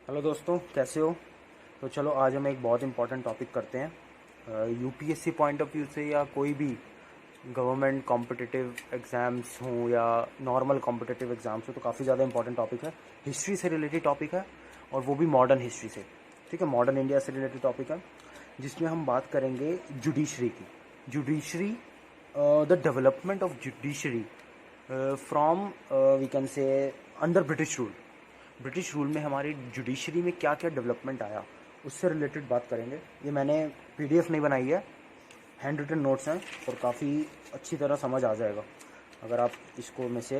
Hello दोस्तों, कैसे हो। तो चलो आज हम एक बहुत इंपॉर्टेंट टॉपिक करते हैं। यूपीएससी पॉइंट ऑफ व्यू से या कोई भी गवर्नमेंट कॉम्पिटिटिव एग्ज़ाम्स हों या नॉर्मल कॉम्पिटिटिव एग्ज़ाम्स हो, तो काफ़ी ज़्यादा इंपॉर्टेंट टॉपिक है। हिस्ट्री से रिलेटेड टॉपिक है और वो भी मॉडर्न हिस्ट्री से। ठीक है, मॉडर्न इंडिया से रिलेटेड टॉपिक है जिसमें हम बात करेंगे जुडिशरी की। Judiciary, the development of judiciary from we can say under British rule. British rule में हमारी जुडिशरी में क्या क्या डेवलपमेंट आया, उससे रिलेटेड बात करेंगे। ये मैंने पीडीएफ नहीं बनाई है, हैंड रिटन नोट्स हैं और काफ़ी अच्छी तरह समझ आ जाएगा अगर आप इसको में से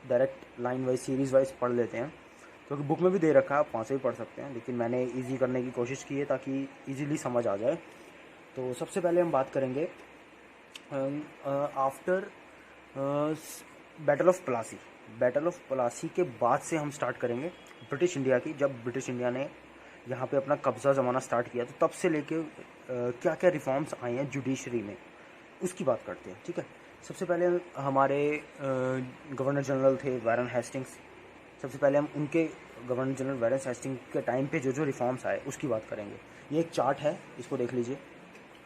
direct line wise series wise पढ़ लेते हैं, क्योंकि बुक में भी दे रखा है, आप वहाँ से भी पढ़ सकते हैं, लेकिन मैंने इजी करने की कोशिश की है ताकि इजीली समझ आ जाए। तो सबसे पहले हम बात करेंगे after battle of Plassey. Battle of Plassey के बाद से हम स्टार्ट करेंगे ब्रिटिश इंडिया की। जब ब्रिटिश इंडिया ने यहाँ पे अपना कब्ज़ा जमाना स्टार्ट किया, तो तब से लेके क्या क्या रिफॉर्म्स आए हैं जुडिशरी में, उसकी बात करते हैं। ठीक है, सबसे पहले हमारे गवर्नर जनरल थे वारन हेस्टिंग्स। सबसे पहले हम उनके गवर्नर जनरल वारन हेस्टिंग्स के टाइम पे जो जो रिफॉर्म्स आए उसकी बात करेंगे। ये एक चार्ट है, इसको देख लीजिए।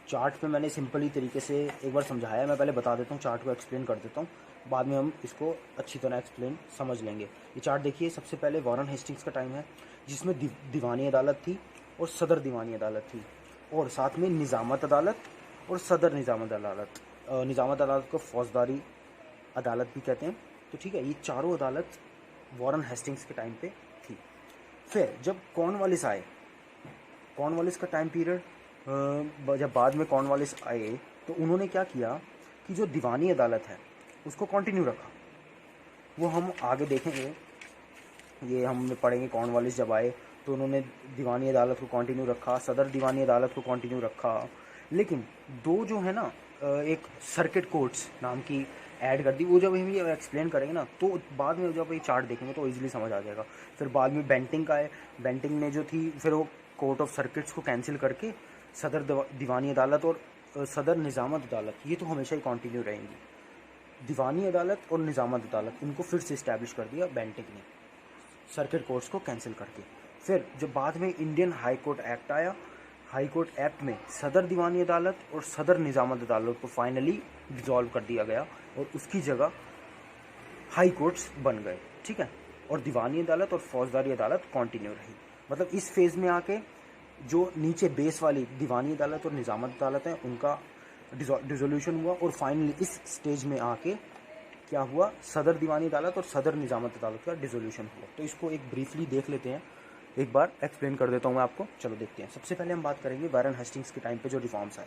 चार्ट पे मैंने सिंपली तरीके से एक बार समझाया, मैं पहले बता देता हूँ, चार्ट को एक्सप्लेन कर देता हूँ, बाद में हम इसको अच्छी तरह एक्सप्लेन समझ लेंगे। ये चार्ट देखिए, सबसे पहले वारन हेस्टिंग्स का टाइम है जिसमें दीवानी अदालत थी और सदर दीवानी अदालत थी, और साथ में निज़ामत अदालत और सदर निज़ामत अदालत। निज़ामत अदालत को फौजदारी अदालत भी कहते हैं। तो ठीक है, ये चारों अदालत वारन हेस्टिंग्स के टाइम पे थी। फिर जब कॉर्नवालिस आए, कॉर्नवालिस का टाइम पीरियड, जब बाद में कॉर्नवालिस आए तो उन्होंने क्या किया कि जो दीवानी अदालत है उसको कंटिन्यू रखा। वो हम आगे देखेंगे, ये हम पढ़ेंगे। कॉर्नवालिस जब आए तो उन्होंने दीवानी अदालत को कंटिन्यू रखा, सदर दीवानी अदालत को कंटिन्यू रखा, लेकिन दो जो है ना, एक सर्किट कोर्ट्स नाम की ऐड कर दी। वो जब हम ये एक्सप्लेन करेंगे ना, तो बाद में जब ये चार्ट देखेंगे तो इजीली समझ आ जाएगा। फिर बाद में बेंटिंग का है, बेंटिंग ने जो थी फिर वो कोर्ट ऑफ सर्किट्स को कैंसिल करके सदर दीवानी अदालत और सदर निज़ामत अदालत, ये तो हमेशा ही कंटिन्यू रहेंगी। दीवानी अदालत और निज़ामत अदालत, इनको फिर से इस्टेब्लिश कर दिया बेंटिंग ने, सर्किट कोर्ट्स को कैंसिल करके। फिर जब बाद में इंडियन हाई कोर्ट एक्ट आया, हाई कोर्ट एक्ट में सदर दीवानी अदालत और सदर निज़ामत अदालत को फाइनली डिसॉल्व कर दिया गया और उसकी जगह हाई कोर्ट्स बन गए। ठीक है, और दीवानी अदालत और फौजदारी अदालत कंटिन्यू रही। मतलब इस फेज़ में आके जो नीचे बेस वाली दीवानी अदालत और निज़ामत अदालत है उनका डिसोल्यूशन हुआ, और फाइनली इस स्टेज में आके क्या हुआ, सदर दीवानी अदालत और सदर निज़ामत अदालत का डिसोल्यूशन हुआ। तो इसको एक ब्रीफली देख लेते हैं, एक बार एक्सप्लेन कर देता हूँ मैं आपको। चलो देखते हैं। सबसे पहले हम बात करेंगे वारन हेस्टिंग्स के टाइम पे जो रिफॉर्म्स आए।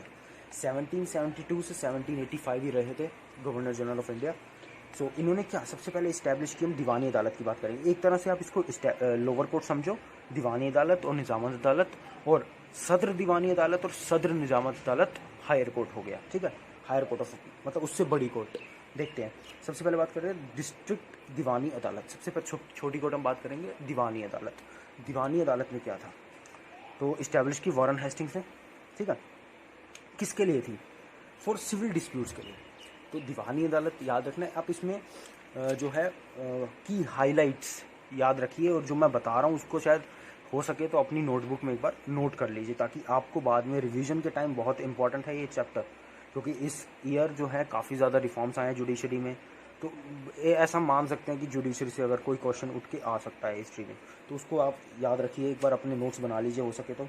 1772 से 1785 ही रहे थे गवर्नर जनरल ऑफ इंडिया। सो इन्होंने क्या सबसे पहले इस्टेब्लिश की, हम दीवानी अदालत की बात करेंगे। एक तरह से आप इसको लोअर कोर्ट समझो, दीवानी अदालत और निज़ामत अदालत, और सदर दीवानी अदालत और सदर निज़ामत अदालत हायर कोर्ट हो गया। ठीक है, हायर कोर्ट ऑफ, मतलब उससे बड़ी कोर्ट। देखते हैं, सबसे पहले बात करें डिस्ट्रिक्ट दीवानी अदालत। सबसे पहले छोटी कोर्ट हम बात करेंगे दीवानी अदालत। दीवानी अदालत में क्या था, तो इस्टेब्लिश की वारन हेस्टिंग्स ने। ठीक है, किसके लिए थी, फॉर सिविल डिस्प्यूट्स के लिए। तो दीवानी अदालत याद रखना है आप, इसमें जो है की हाइलाइट्स याद रखिए, और जो मैं बता रहा हूँ उसको शायद हो सके तो अपनी नोटबुक में एक बार नोट कर लीजिए, ताकि आपको बाद में रिवीजन के टाइम बहुत इंपॉर्टेंट है ये चैप्टर, क्योंकि इस ईयर जो है काफ़ी ज़्यादा रिफॉर्म्स आए हैं जुडिशरी में। तो ये ऐसा मान सकते हैं कि जुडिशरी से अगर कोई क्वेश्चन उठ के आ सकता है हिस्ट्री में, तो उसको आप याद रखिए, एक बार अपने नोट्स बना लीजिए हो सके तो।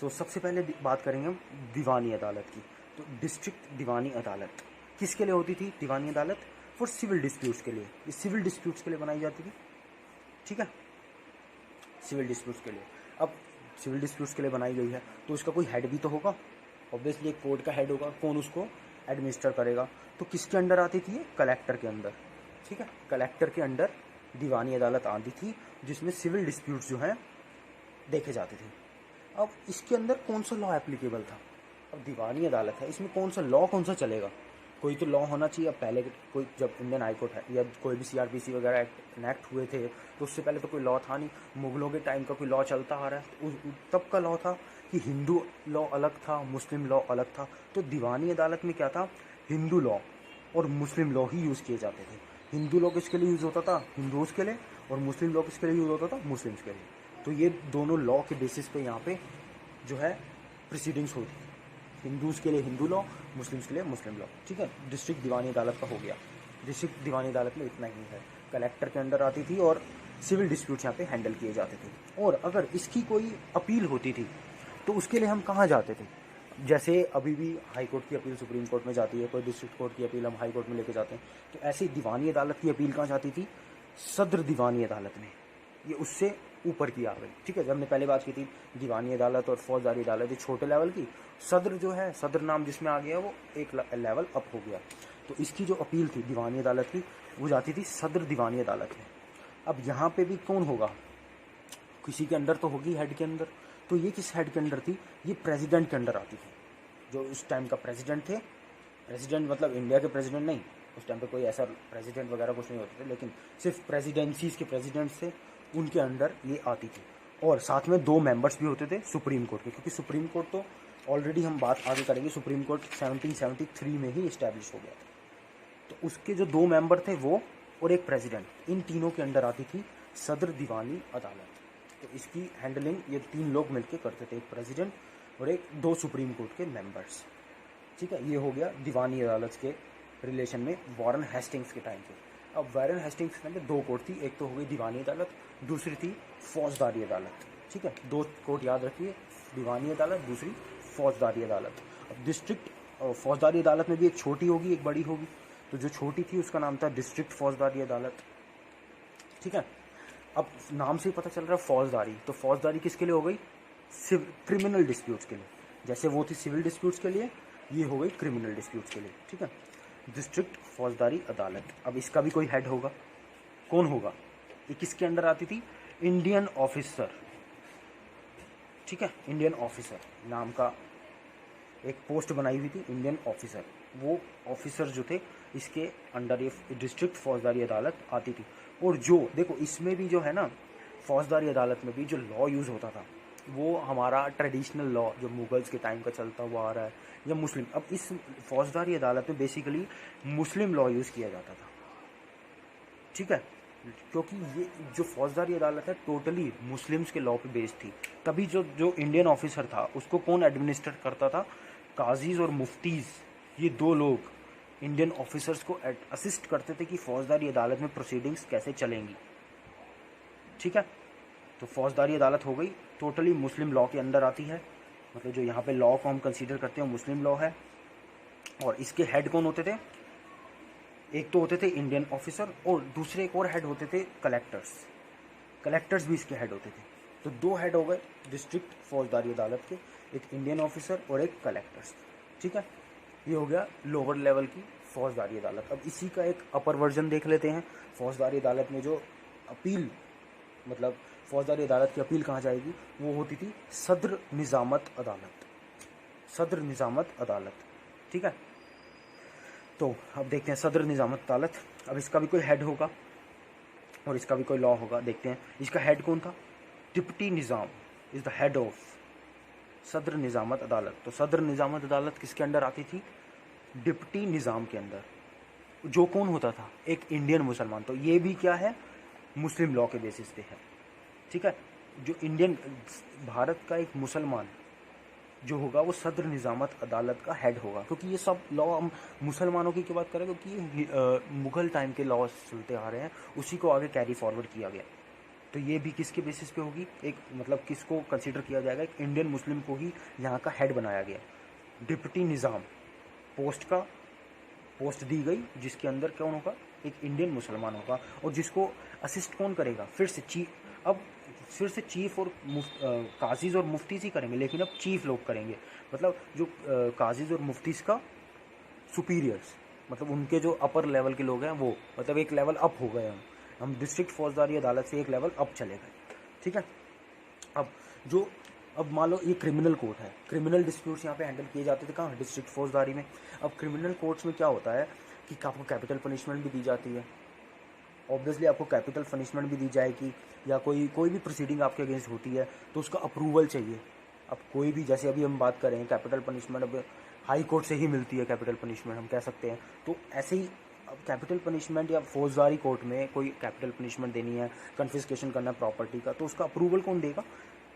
सो सबसे पहले बात करेंगे हम दीवानी अदालत की। तो डिस्ट्रिक्ट दीवानी अदालत किसके लिए होती थी, दीवानी अदालत फॉर सिविल डिस्प्यूट्स के लिए। ये सिविल डिस्प्यूट्स के लिए बनाई जाती थी। ठीक है, सिविल डिस्प्यूट्स के लिए। अब सिविल डिस्प्यूट्स के लिए बनाई गई है तो उसका कोई हेड भी तो होगा, ऑब्वियसली एक कोर्ट का हेड होगा, कौन उसको एडमिनिस्टर करेगा। तो किसके अंडर आती थी ये, कलेक्टर के अंदर। ठीक है, कलेक्टर के अंडर दीवानी अदालत आती थी, जिसमें सिविल डिस्प्यूट्स जो हैं देखे जाते थे। अब इसके अंदर कौन सा लॉ एप्लीकेबल था, अब दीवानी अदालत है, इसमें कौन सा लॉ कौन सा चलेगा, कोई तो लॉ होना चाहिए। अब पहले कोई जब इंडियन हाई कोर्ट है या कोई भी सीआरपीसी वगैरह एक्ट हुए थे, तो उससे पहले तो कोई लॉ था नहीं। मुगलों के टाइम का कोई लॉ चलता आ रहा है, तब का लॉ था कि हिंदू लॉ अलग था, मुस्लिम लॉ अलग था। तो दीवानी अदालत में क्या था, हिंदू लॉ और मुस्लिम लॉ ही यूज़ किए जाते थे। हिंदू लॉ किसके लिए यूज़ होता था, हिंदूज़ के लिए, और मुस्लिम लॉ किसके लिए यूज़ होता था, मुस्लिम्स के लिए। तो ये दोनों लॉ के बेसिस पे यहाँ पे जो है प्रोसीडिंग्स होती है, हिंदूज़ के लिए हिंदू लॉ, मुस्लिम्स के लिए मुस्लिम लॉ। ठीक है, डिस्ट्रिक्ट दीवानी अदालत का हो गया। डिस्ट्रिक्ट दीवानी अदालत में इतना ही है, कलेक्टर के अंडर आती थी और सिविल डिस्प्यूट्स यहाँ पे हैंडल किए जाते थे। और अगर इसकी कोई अपील होती थी तो उसके लिए हम कहाँ जाते थे? जैसे अभी भी हाई कोर्ट की अपील सुप्रीम कोर्ट में जाती है, कोई डिस्ट्रिक्ट कोर्ट की अपील हम हाई कोर्ट में लेके जाते हैं, तो ऐसे ही दीवानी अदालत की अपील कहाँ जाती थी? सदर दीवानी अदालत में। ये उससे ऊपर की आ गई। ठीक है, जब हमने पहले बात की थी दीवानी अदालत और फौजदारी अदालत, ये छोटे लेवल की, सदर जो है, सदर नाम जिसमें आ गया वो एक लेवल अप हो गया। तो इसकी जो अपील थी दीवानी अदालत की, वो जाती थी सदर दीवानी अदालत में। अब यहाँ पे भी कौन होगा? किसी के अंडर तो होगी, हेड के अंदर। तो ये किस हेड के अंडर थी? ये प्रेसिडेंट के अंडर आती थी। जो उस टाइम का प्रेसिडेंट थे, प्रेसिडेंट मतलब इंडिया के प्रेसिडेंट नहीं, उस टाइम पे कोई ऐसा प्रेसिडेंट वगैरह कुछ नहीं होते थे, लेकिन सिर्फ प्रेसिडेंसीज के प्रेसिडेंट थे, उनके अंडर ये आती थी। और साथ में 2 मेंबर्स भी होते थे सुप्रीम कोर्ट के, क्योंकि सुप्रीम कोर्ट तो ऑलरेडी हम बात आगे करेंगे, सुप्रीम कोर्ट 1773 में ही इस्टेब्लिश हो गया था। तो उसके जो 2 मेंबर थे वो और एक प्रेसिडेंट, इन तीनों के अंडर आती थी सदर दीवानी अदालत। तो इसकी हैंडलिंग ये 3 लोग मिलकर करते थे, एक प्रेसिडेंट और 2 सुप्रीम कोर्ट के मेंबर्स। ठीक है, ये हो गया दीवानी अदालत के रिलेशन में वारन हेस्टिंग्स के टाइम पे। अब वारन हेस्टिंग्स के टाइम पे 2 कोर्ट थी, एक तो हो गई दीवानी अदालत, दूसरी थी फौजदारी अदालत। ठीक है, 2 कोर्ट याद रखिए, दीवानी अदालत, दूसरी फौजदारी अदालत। अब डिस्ट्रिक्ट फौजदारी अदालत में भी एक छोटी होगी एक बड़ी होगी, तो जो छोटी थी उसका नाम था डिस्ट्रिक्ट फौजदारी अदालत। ठीक है, अब नाम से ही पता चल रहा है फौजदारी, तो फौजदारी किसके लिए हो गई? क्रिमिनल डिस्प्यूट्स के लिए। जैसे वो थी सिविल डिस्प्यूट्स के लिए, ये हो गई क्रिमिनल डिस्प्यूट्स के लिए। ठीक है, डिस्ट्रिक्ट फौजदारी अदालत। अब इसका भी कोई हेड होगा, कौन होगा? ये किसके अंडर आती थी? Indian officer. ठीक है, इंडियन ऑफिसर नाम का एक पोस्ट बनाई हुई थी, इंडियन ऑफिसर। वो ऑफिसर जो थे इसके अंडर ये डिस्ट्रिक्ट फौजदारी अदालत आती थी। और जो देखो इसमें भी जो है ना, फौजदारी अदालत में भी जो लॉ यूज़ होता था वो हमारा ट्रेडिशनल लॉ जो मुगल्स के टाइम का चलता हुआ आ रहा है, या मुस्लिम। अब इस फौजदारी अदालत में बेसिकली मुस्लिम लॉ यूज़ किया जाता था। ठीक है, क्योंकि ये जो फौजदारी अदालत है टोटली मुस्लिम्स के लॉ पे बेस्ड थी। तभी जो इंडियन ऑफिसर था उसको कौन एडमिनिस्टर करता था? काजीज़ और मुफ्तीज़, ये 2 लोग इंडियन ऑफिसर्स को असिस्ट करते थे कि फौजदारी अदालत में प्रोसीडिंग्स कैसे चलेंगी। ठीक है, तो फौजदारी अदालत हो गई, टोटली मुस्लिम लॉ के अंडर आती है। मतलब जो यहाँ पे लॉ को हम कंसीडर करते हैं वो मुस्लिम लॉ है। और इसके हेड कौन होते थे? एक तो होते थे इंडियन ऑफिसर और दूसरे एक और हेड होते थे कलेक्टर्स। कलेक्टर्स भी इसके हेड होते थे। तो 2 हेड हो गए डिस्ट्रिक्ट फौजदारी अदालत के, एक इंडियन ऑफिसर और एक कलेक्टर्स। ठीक है, ये हो गया लोअर लेवल की फौजदारी अदालत। अब इसी का एक अपर वर्जन देख लेते हैं। फौजदारी अदालत में जो अपील, मतलब फौजदारी अदालत की अपील कहाँ जाएगी, वो होती थी सदर निज़ामत अदालत। सदर निज़ामत अदालत। ठीक है, तो अब देखते हैं सदर निज़ामत अदालत। अब इसका भी कोई हेड होगा और इसका भी कोई लॉ होगा। देखते हैं इसका हेड कौन था? Deputy Nizam is the head of सदर निज़ामत अदालत। तो सदर निज़ामत अदालत किसके अंडर आती थी? डिप्टी निज़ाम के अंदर। जो कौन होता था? एक इंडियन मुसलमान। तो ये भी क्या है? मुस्लिम लॉ के बेसिस पे है। ठीक है, जो इंडियन भारत का एक मुसलमान जो होगा वो सदर निज़ामत अदालत का हेड होगा। क्योंकि ये सब लॉ हम मुसलमानों की बात करें, क्योंकि मुग़ल टाइम के लॉ चलते आ रहे हैं, उसी को आगे कैरी फॉरवर्ड किया गया। तो ये भी किसके बेसिस पे होगी? एक मतलब किसको कंसीडर किया जाएगा? एक इंडियन मुस्लिम को ही यहाँ का हेड बनाया गया। डिप्टी निज़ाम पोस्ट दी गई, जिसके अंदर कौन होगा? एक इंडियन मुसलमान होगा। और जिसको असिस्ट कौन करेगा? फिर से चीफ और काजीज़ और मुफ्तीज़ ही करेंगे, लेकिन अब चीफ लोग करेंगे। मतलब जो काजीज़ और मुफ्तीज़ का सुपीरियर्स, मतलब उनके जो अपर लेवल के लोग हैं वो, मतलब एक लेवल अप हो गए हम डिस्ट्रिक्ट फौजदारी अदालत से एक लेवल अप चले गए। ठीक है, अब मान लो ये क्रिमिनल कोर्ट है, क्रिमिनल डिस्प्यूट्स यहाँ पे हैंडल किए जाते थे कहाँ? डिस्ट्रिक्ट फौजदारी में। अब क्रिमिनल कोर्ट्स में क्या होता है कि आपको कैपिटल पनिशमेंट भी दी जाती है। ऑब्वियसली आपको कैपिटल पनिशमेंट भी दी जाएगी, या कोई भी प्रोसीडिंग आपके अगेंस्ट होती है तो उसका अप्रूवल चाहिए। अब कोई भी, जैसे अभी हम बात करें कैपिटल पनिशमेंट, अब हाई कोर्ट से ही मिलती है कैपिटल पनिशमेंट हम कह सकते हैं। तो ऐसे ही अब कैपिटल पनिशमेंट या फौजदारी कोर्ट में कोई कैपिटल पनिशमेंट देनी है, कन्फिस्केशन करना है प्रॉपर्टी का, तो उसका अप्रूवल कौन देगा?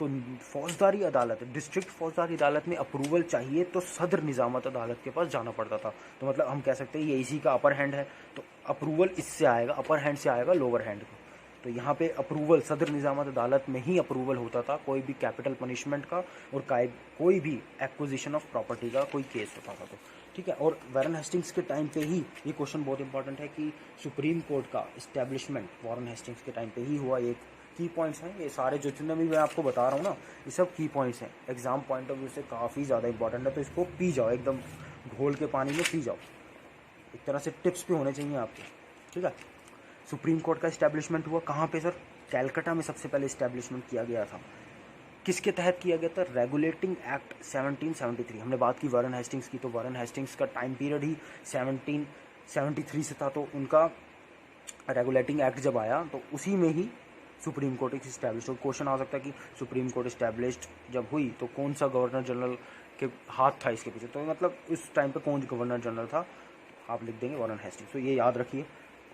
तो फौजदारी अदालत, डिस्ट्रिक्ट फौजदारी अदालत में अप्रूवल चाहिए तो सदर निजामत अदालत के पास जाना पड़ता था। तो मतलब हम कह सकते हैं ये इसी का अपर हैंड है, तो अप्रूवल इससे आएगा, अपर हैंड से आएगा लोअर हैंड को। तो यहाँ पे अप्रूवल सदर निजामत अदालत में ही अप्रूवल होता था कोई भी कैपिटल पनिशमेंट का और कोई भी एक्विजिशन ऑफ प्रॉपर्टी का कोई केस होता था। तो ठीक है, और वारन हेस्टिंग्स के टाइम पे ही ये क्वेश्चन बहुत इंपॉर्टेंट है कि सुप्रीम कोर्ट का इस्टेब्लिशमेंट वारन हेस्टिंग्स के टाइम पे ही हुआ। एक की पॉइंट्स हैं ये सारे, जो जितने भी मैं आपको बता रहा हूँ ना, ये सब की पॉइंट्स हैं, एग्जाम पॉइंट ऑफ व्यू से काफ़ी ज़्यादा इंपॉर्टेंट है। तो इसको पी जाओ, एकदम घोल के पानी में पी जाओ, एक तरह से टिप्स भी होने चाहिए आपके। ठीक है, सुप्रीम कोर्ट का इस्टेब्लिशमेंट हुआ कहाँ पे सर? कैलकाटा में सबसे पहले इस्टेब्लिशमेंट किया गया था। किसके तहत किया गया था? Regulating act 1773। हमने बात की वारन हेस्टिंग्स की, तो वारन हेस्टिंग्स का टाइम पीरियड ही 1773 से था। तो उनका रेगुलेटिंग एक्ट जब आया तो उसी में ही सुप्रीम कोर्ट इस्टेब्लिश हो। क्वेश्चन आ सकता है कि सुप्रीम कोर्ट इस्टेब्लिश्ड जब हुई तो कौन सा गवर्नर जनरल के हाथ था इसके पीछे? तो मतलब उस टाइम पे कौन गवर्नर जनरल था? आप लिख देंगे वारन हेस्टिंग्स। तो ये याद रखिए,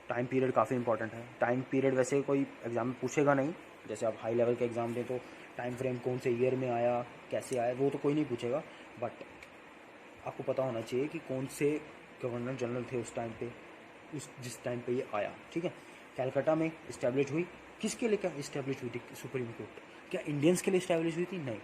टाइम पीरियड काफ़ी इंपॉर्टेंट है। टाइम पीरियड वैसे कोई एग्जाम में पूछेगा नहीं, जैसे आप हाई लेवल के एग्जाम दें तो टाइम फ्रेम कौन से ईयर में आया, कैसे आया, वो तो कोई नहीं पूछेगा, बट आपको पता होना चाहिए कि कौन से गवर्नर जनरल थे उस टाइम पे, जिस टाइम पे ये आया। ठीक है, कैलकाटा में इस्टेब्लिश हुई। किसके लिए क्या इस्टेब्लिश हुई थी सुप्रीम कोर्ट? क्या इंडियंस के लिए इस्टेब्लिश हुई थी? नहीं,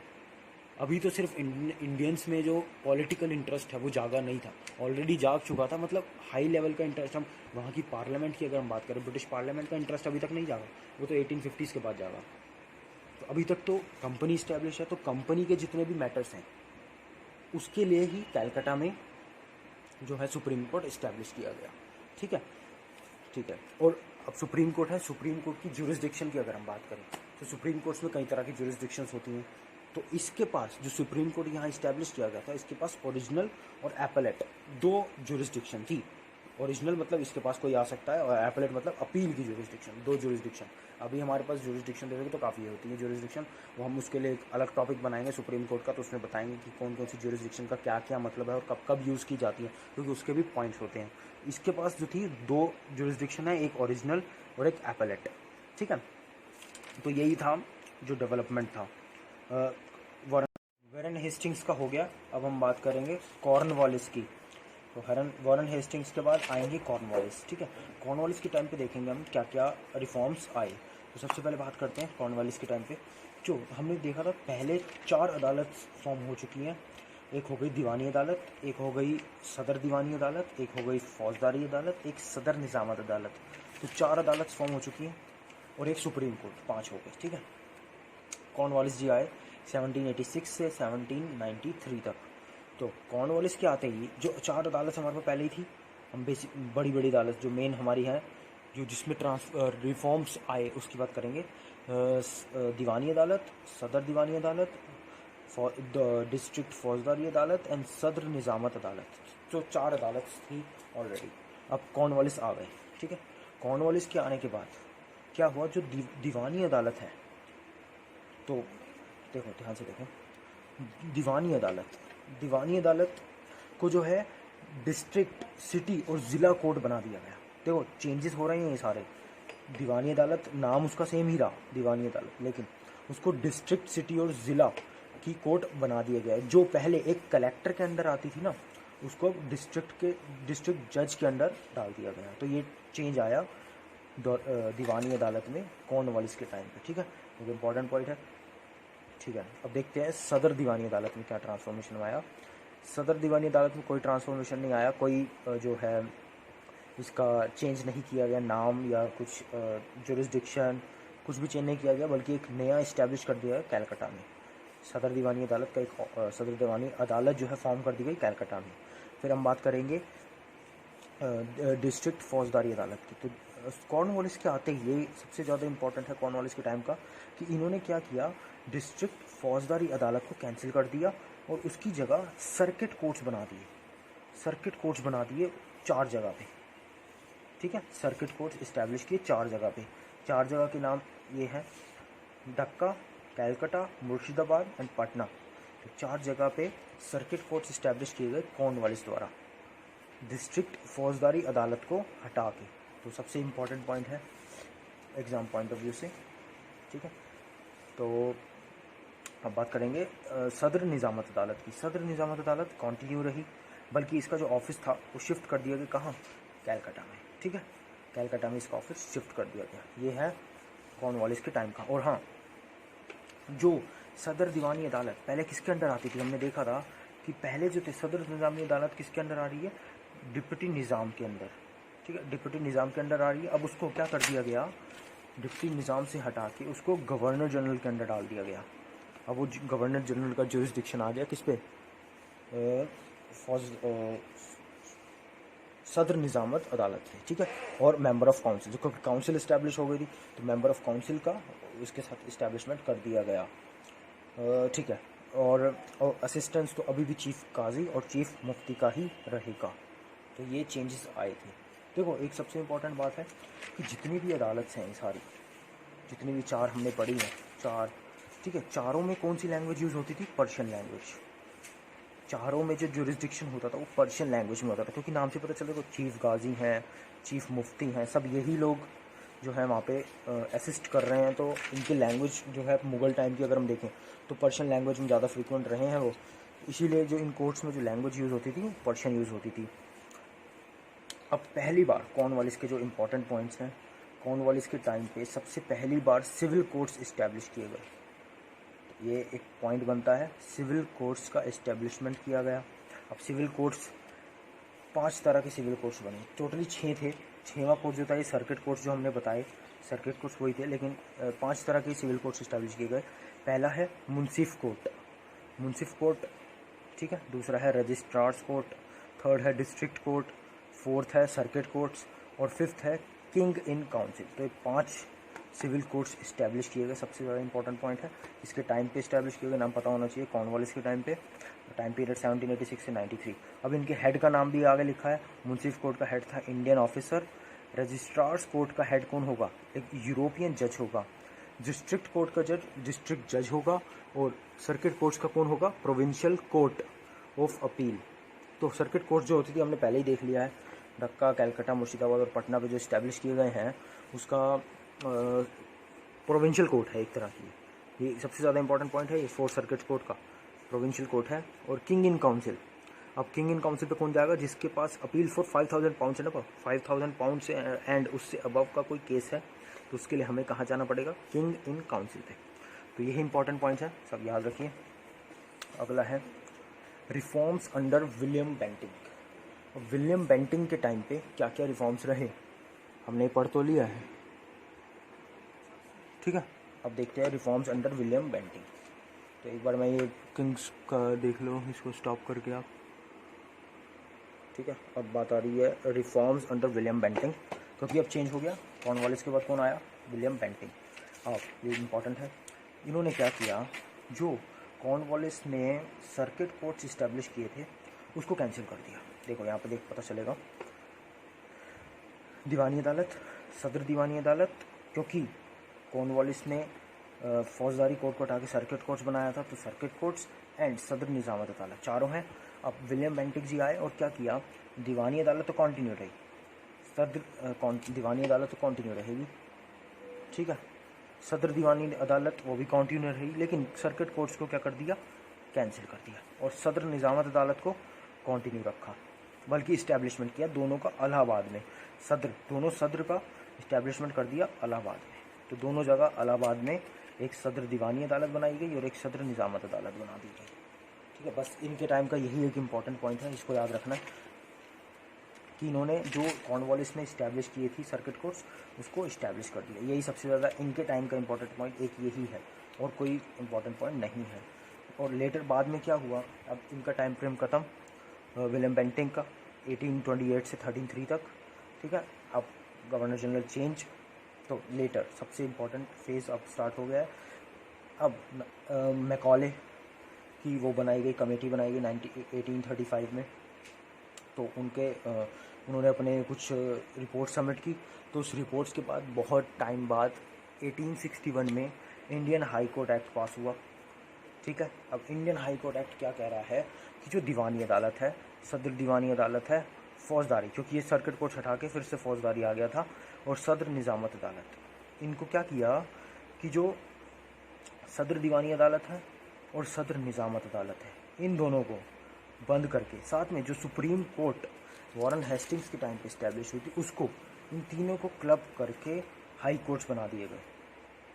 अभी तो सिर्फ इंडियंस में जो पॉलिटिकल इंटरेस्ट है वो जागा नहीं था, ऑलरेडी जाग चुका था। मतलब हाई लेवल का इंटरेस्ट, हम वहाँ की पार्लियामेंट की अगर हम बात करें, ब्रिटिश पार्लियामेंट का इंटरेस्ट अभी तक नहीं जागा, वो तो 1850s के बाद जागा। तो अभी तक तो कंपनी इस्टेब्लिश है, तो कंपनी के जितने भी मैटर्स हैं उसके लिए ही कैलकाटा में जो है सुप्रीम कोर्ट इस्टेब्लिश किया गया। ठीक है, ठीक है। और अब सुप्रीम कोर्ट है, सुप्रीम कोर्ट की जुरिस्डिक्शन की अगर हम बात करें तो सुप्रीम कोर्ट में कई तरह की जुरिस्डिक्शंस होती हैं। तो इसके पास जो सुप्रीम कोर्ट यहाँ इस्टेब्लिश किया गया था, इसके पास ओरिजिनल और एपेलेट दो जुरिस्डिक्शन थी। ओरिजिनल मतलब इसके पास कोई आ सकता है, और एपेलेट मतलब अपील की जुरिस्डिक्शन, दो जुरिस्डिक्शन। अभी हमारे पास जुरिस्डिक्शन देखोगे तो काफ़ी होती है जुरिस्डिक्शन, वो हम उसके लिए एक अलग टॉपिक बनाएंगे सुप्रीम कोर्ट का, तो उसमें बताएंगे कि कौन कौन सी जुरिस्डिक्शन का क्या क्या मतलब है और कब कब यूज़ की जाती है, क्योंकि उसके भी पॉइंट्स होते हैं। इसके पास जो थी दो जुरिस्डिक्शन है, एक ओरिजिनल और एक एपेलेट। ठीक है, तो यही था जो डेवलपमेंट था। वारन हेस्टिंग्स का हो गया। अब हम बात करेंगे कॉर्नवालिस की। तो वारन हेस्टिंग्स के बाद आएंगे कॉर्नवालिस। ठीक है, कॉर्नवालिस के टाइम पे देखेंगे हम क्या क्या रिफॉर्म्स आए। तो सबसे पहले बात करते हैं कॉर्नवालिस के टाइम पे। जो हमने देखा था, पहले 4 अदालत फॉर्म हो चुकी हैं। एक हो गई दीवानी अदालत, एक हो गई सदर दीवानी अदालत, एक हो गई फौजदारी अदालत, एक सदर निजामत अदालत। तो 4 अदालत फॉर्म हो चुकी हैं और एक सुप्रीम कोर्ट, 5 हो गए। ठीक है, कॉर्नवालिस जी आए 1786 से 1793 तक। तो कॉर्नवालिस के आते ही जो 4 अदालत हमारे पास पहले ही थी, हम बेसिक बड़ी बड़ी अदालत जो मेन हमारी है, जो जिसमें रिफॉर्म्स आए उसकी बात करेंगे। दीवानी अदालत, सदर दीवानी अदालत, डिस्ट्रिक्ट फौजदारी अदालत एंड सदर निजामत अदालत। जो 4 अदालत थी ऑलरेडी, अब कॉर्नवालिस आ गए। ठीक है, कॉर्नवालिस के आने के बाद क्या हुआ, जो दीवानी अदालत है, तो देखो ध्यान से देखें, दीवानी अदालत को जो है डिस्ट्रिक्ट, सिटी और ज़िला कोर्ट बना दिया गया। देखो चेंजेस हो रहे हैं ये सारे। दीवानी अदालत नाम उसका सेम ही रहा, दीवानी अदालत, लेकिन उसको डिस्ट्रिक्ट, सिटी और ज़िला की कोर्ट बना दिया गया है। जो पहले एक कलेक्टर के अंदर आती थी ना, उसको डिस्ट्रिक्ट जज के अंदर डाल दिया गया। तो ये चेंज आया दीवानी अदालत में कॉर्नवालिस के टाइम पे। ठीक है, ये इंपॉर्टेंट पॉइंट है। ठीक है, अब देखते हैं सदर दीवानी अदालत में क्या ट्रांसफॉर्मेशन आया। सदर दीवानी अदालत में कोई ट्रांसफॉर्मेशन नहीं आया, कोई जो है इसका चेंज नहीं किया गया, नाम या कुछ जुरिस्डिक्शन कुछ भी चेंज नहीं किया गया, बल्कि एक नया इस्टेब्लिश कर दिया गया कैलकाटा में। सदर दीवानी अदालत का एक सदर दीवानी अदालत जो है फॉर्म कर दी गई कैलकाटा में। फिर हम बात करेंगे डिस्ट्रिक्ट फौजदारी अदालत की। तो कॉर्नवालिस के आते ही, ये सबसे ज़्यादा इंपॉर्टेंट है कॉर्नवालिस के टाइम का, कि इन्होंने क्या किया, डिस्ट्रिक्ट फौजदारी अदालत को कैंसिल कर दिया और उसकी जगह सर्किट कोर्ट्स बना दिए। सर्किट कोर्ट्स बना दिए 4 जगह पे। ठीक है, सर्किट कोर्ट्स इस्टेब्लिश किए 4 जगह पे। 4 जगह के नाम ये हैं, ढक्का, कैलकाटा, मुर्शिदाबाद एंड पटना। तो 4 जगह पे सर्किट कोर्ट्स इस्टेब्लिश किए गए कॉर्नवालिस द्वारा। डिस्ट्रिक्ट फौजदारी अदालत को हटा के। तो सबसे इम्पॉर्टेंट पॉइंट है एग्ज़ाम पॉइंट ऑफ व्यू से, ठीक है। तो अब बात करेंगे सदर निज़ामत अदालत की। सदर निज़ामत अदालत कंटिन्यू रही, बल्कि इसका जो ऑफिस था वो शिफ्ट कर दिया गया कहाँ, कैलकाटा में, ठीक है। कैलकाटा में इसका ऑफिस शिफ्ट कर दिया गया। ये है कॉर्नवालिस के टाइम का। और हाँ, जो सदर दीवानी अदालत पहले किसके अंडर आती थी, हमने देखा था कि पहले जो थे सदर निज़ामी अदालत किसके अंडर आ रही है, डिप्टी निज़ाम के अंदर, ठीक है, डिप्टी निज़ाम के अंडर आ रही है। अब उसको क्या कर दिया गया, डिप्टी निज़ाम से हटा के उसको गवर्नर जनरल के अंडर डाल दिया गया। अब वो गवर्नर जनरल का जुरिस्डिक्शन आ गया किस पे, सदर निज़ामत अदालत है, ठीक है। और मेंबर ऑफ काउंसिल, जो काउंसिल इस्टेब्लिश हो गई थी, तो मेंबर ऑफ काउंसिल का इसके साथ इस्टेब्लिशमेंट कर दिया गया, ठीक है। और असिस्टेंट्स तो अभी भी चीफ काजी और चीफ मुफ्ती का ही रहेगा। तो ये चेंजेस आए थे। देखो, एक सबसे इम्पोर्टेंट बात है कि जितनी भी अदालत हैं सारी, जितनी भी चार हमने पढ़ी हैं, चार, ठीक है, चारों में कौन सी लैंग्वेज यूज़ होती थी, पर्शियन लैंग्वेज। चारों में जो जुरिस्डिक्शन होता था वो पर्शियन लैंग्वेज में होता था, क्योंकि नाम से पता चलता है तो चीफ गाजी हैं, चीफ मुफ्ती हैं, सब यही लोग जो है वहाँ पे असिस्ट कर रहे हैं। तो इनकी लैंग्वेज जो है मुग़ल टाइम की अगर हम देखें तो पर्शियन लैंग्वेज में ज़्यादा फ्रिक्वेंट रहे हैं वो, इसीलिए जो इन कोर्ट्स में जो लैंग्वेज यूज़ होती थी वो पर्शियन यूज़ होती थी। अब पहली बार कॉर्नवालिस के जो इम्पोर्टेंट पॉइंट्स हैं, कॉर्नवालिस के टाइम पे सबसे पहली बार सिविल कोर्ट्स इस्टेब्लिश किए गए। ये एक पॉइंट बनता है, सिविल कोर्ट्स का इस्टेब्लिशमेंट किया गया। अब सिविल कोर्ट्स 5 तरह के सिविल कोर्ट्स बने, टोटली 6 थे। 6वां कोर्ट जो था ये सर्किट कोर्ट्स जो हमने बताए, सर्किट कोर्ट्स वही थे, लेकिन 5 तरह के सिविल कोर्ट्स इस्टेब्लिश किए गए। पहला है मुंसिफ कोर्ट, मुंसिफ कोर्ट, ठीक है। दूसरा है रजिस्ट्रार्स कोर्ट, थर्ड है डिस्ट्रिक्ट कोर्ट, फोर्थ है सर्किट कोर्ट्स, और फिफ्थ है किंग इन काउंसिल। तो ये 5 सिविल कोर्ट्स इस्टेब्लिश किए गए। सबसे ज़्यादा इंपॉर्टेंट पॉइंट है इसके टाइम पे इस्टेब्लिश किए गए, नाम पता होना चाहिए। कॉर्नवालिस के टाइम पे, टाइम पीरियड 1786 से 93। अब इनके हेड का नाम भी आगे लिखा है। मुंसिफ कोर्ट का हेड था इंडियन ऑफिसर। रजिस्ट्रार्स कोर्ट का हेड कौन होगा, एक यूरोपियन जज होगा। डिस्ट्रिक्ट कोर्ट का जज डिस्ट्रिक्ट जज होगा। और सर्किट कोर्ट्स का कौन होगा, प्रोविंशियल कोर्ट ऑफ अपील। तो सर्किट कोर्ट जो होती थी हमने पहले ही देख लिया है, ढक्का, कैलकाटा, मुर्शिदाबाद और पटना पे जो इस्टेब्लिश किए गए हैं, उसका प्रोविंशियल कोर्ट है एक तरह की। ये सबसे ज़्यादा इंपॉर्टेंट पॉइंट है, ये 4 सर्किट कोर्ट का प्रोविंशियल कोर्ट है। और किंग इन काउंसिल, अब किंग इन काउंसिल पे कौन जाएगा, जिसके पास अपील फॉर 5000 पाउंड है ना, 5000 पाउंड से एंड उससे अबव का कोई केस है, तो उसके लिए हमें कहाँ जाना पड़ेगा, किंग इन काउंसिल पे। तो यही इंपॉर्टेंट पॉइंट्स है, सब याद रखिए। अगला है reforms under William Bentinck. William Bentinck के टाइम पे क्या क्या रिफॉर्म्स रहे हमने पढ़ तो लिया है, ठीक है। अब देखते हैं रिफॉर्म्स अंडर विलियम बेंटिंग। तो एक बार मैं ये किंग्स का देख लो, इसको स्टॉप करके आप, ठीक है। अब बात आ रही है रिफॉर्म्स अंडर विलियम बेंटिंग, क्योंकि अब चेंज हो गया। कॉर्नवालिस के बाद कौन आया, विलियम बेंटिंग। अब ये इम्पॉर्टेंट है, इन्होंने क्या किया, जो कॉर्नवालिस ने सर्किट कोर्ट्स इस्टेब्लिश किए थे उसको कैंसिल कर दिया। देखो यहाँ पे देख पता चलेगा, दीवानी अदालत, सदर दीवानी अदालत, क्योंकि कॉर्नवालिस ने फौजदारी कोर्ट को हटा के सर्किट कोर्ट्स बनाया था, तो सर्किट कोर्ट्स एंड सदर निज़ामत अदालत चारों हैं। अब विलियम बेंटिंग जी आए और क्या किया, दीवानी अदालत तो कंटिन्यू रही, सदर दीवानी अदालत तो कंटिन्यू रहेगी, ठीक है। सदर दीवानी अदालत वो भी कंटिन्यू रही, लेकिन सर्किट कोर्ट्स को क्या कर दिया, कैंसिल कर दिया। और सदर निज़ामत अदालत को कंटिन्यू रखा, बल्कि इस्टेब्लिशमेंट किया दोनों का इलाहाबाद में। सदर, दोनों सदर का इस्टेब्लिशमेंट कर दिया इलाहाबाद में। तो दोनों जगह इलाहाबाद में एक सदर दीवानी अदालत बनाई गई और एक सदर निज़ामत अदालत बना दी गई, ठीक है। बस इनके टाइम का यही एक इम्पॉर्टेंट पॉइंट है, इसको याद रखना कि इन्होंने जो कॉर्नवालिस ने इस्टेब्लिश किए थी सर्किट कोर्ट्स, उसको इस्टेब्लिश कर दिया। यही सबसे ज़्यादा इनके टाइम का इंपॉर्टेंट पॉइंट एक यही है, और कोई इंपॉर्टेंट पॉइंट नहीं है। और लेटर बाद में क्या हुआ, अब इनका टाइम फ्रेम ख़त्म, विलियम बेंटिंग का 1828 से 1303 तक, ठीक है। अब गवर्नर जनरल चेंज, तो लेटर सबसे इम्पोर्टेंट फेज़ अब स्टार्ट हो गया है। अब मैकॉले की वो बनाई गई, कमेटी बनाई गई 1835 में। तो उन्होंने अपने कुछ रिपोर्ट सबमिट की। तो उस रिपोर्ट्स के बाद बहुत टाइम बाद 1861 में इंडियन हाई कोर्ट एक्ट पास हुआ, ठीक है। अब इंडियन हाई कोर्ट एक्ट क्या कह रहा है कि जो दीवानी अदालत है, सदर दीवानी अदालत है, फौजदारी, क्योंकि ये सर्किट कोर्ट हटा के फिर से फौजदारी आ गया था, और सदर निज़ामत अदालत। इनको क्या किया कि जो सदर दीवानी अदालत है और सदर निज़ामत अदालत है, इन दोनों को बंद करके, साथ में जो सुप्रीम कोर्ट वॉरेन हेस्टिंग्स के टाइम पे इस्टेब्लिश हुई थी, उसको, इन तीनों को क्लब करके हाई कोर्ट्स बना दिए गए।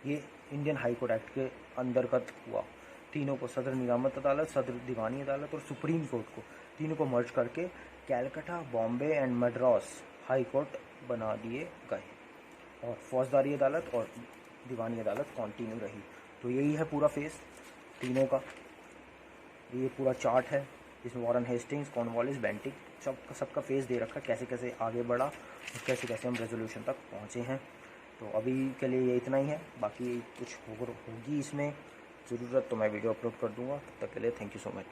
ये इंडियन हाई कोर्ट एक्ट के अंतर्गत हुआ। तीनों को, सदर निज़ामत अदालत, सदर दीवानी अदालत और सुप्रीम कोर्ट को, तीनों को मर्ज करके Calcutta, Bombay and Madras high court बना दिए गए, और फौजदारी अदालत और दीवानी अदालत कंटिन्यू रही। तो यही है पूरा फेज़ तीनों का। ये पूरा चार्ट है जिसमें वॉरेन हेस्टिंग्स, कॉर्नवालिस, बेंटिक, सबका फेज़ दे रखा है, कैसे कैसे आगे बढ़ा और कैसे कैसे हम रेजोल्यूशन तक पहुँचे हैं। तो अभी के लिए ये इतना ही है, बाकी कुछ होगी इसमें ज़रूरत तो मैं वीडियो अपलोड कर दूँगा। तब तक के लिए थैंक यू सो मच।